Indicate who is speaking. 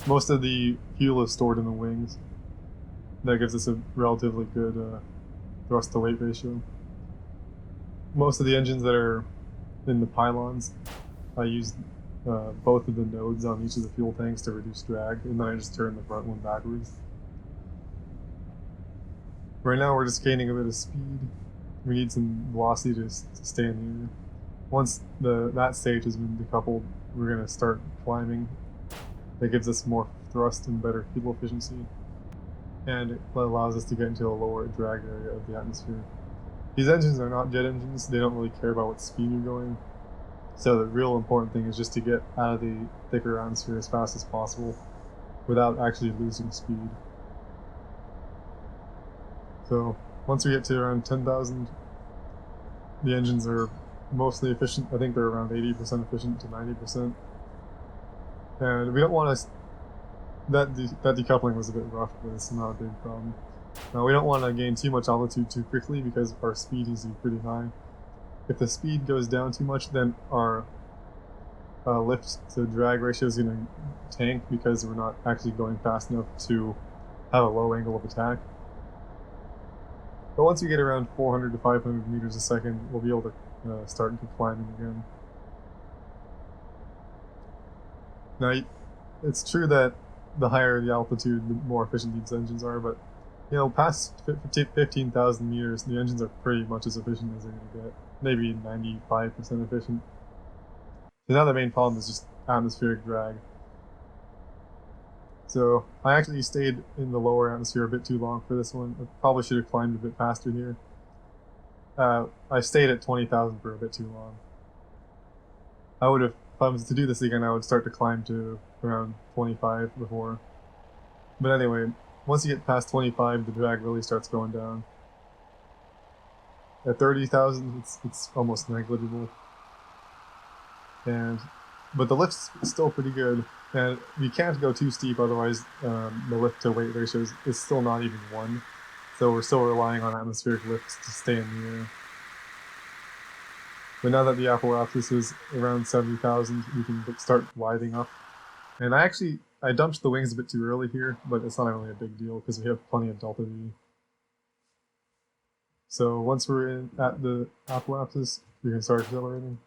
Speaker 1: Most of the fuel is stored in the wings. That gives us a relatively good thrust to weight ratio. Most of the engines that are in the pylons, I use both of the nodes on each of the fuel tanks to reduce drag, and then I just turn the front one backwards. Right now we're just gaining a bit of speed. We need some velocity to stay in the air. Once that stage has been decoupled, we're going to start climbing. That gives us more thrust and better fuel efficiency, and it allows us to get into a lower drag area of the atmosphere. These engines are not jet engines. They don't really care about what speed you're going. So the real important thing is just to get out of the thicker atmosphere as fast as possible without actually losing speed. So once we get to around 10,000, the engines are mostly efficient. I think they're around 80% efficient to 90%. And we don't want to... That decoupling was a bit rough, but it's not a big problem. Now we don't want to gain too much altitude too quickly because our speed is pretty high. If the speed goes down too much, then our lift to drag ratio is going to tank because we're not actually going fast enough to have a low angle of attack. But once we get around 400 to 500 meters a second, we'll be able to start climbing again. Now, it's true that the higher the altitude, the more efficient these engines are, but past 15,000 meters, the engines are pretty much as efficient as they're going to get. Maybe 95% efficient. So now the main problem is just atmospheric drag. So I actually stayed in the lower atmosphere a bit too long for this one. I probably should have climbed a bit faster here. I stayed at 20,000 for a bit too long. If I was to do this again, I would start to climb to around 25 before. But anyway, once you get past 25, the drag really starts going down. At 30,000, it's almost negligible. But the lift's still pretty good, and you can't go too steep, otherwise the lift to weight ratio is still not even 1. So we're still relying on atmospheric lifts to stay in the air. But now that the apparatus is around 70,000, we can start gliding up. And I dumped the wings a bit too early here, but it's not really a big deal because we have plenty of delta V. So once we're at the apparatus, we can start accelerating.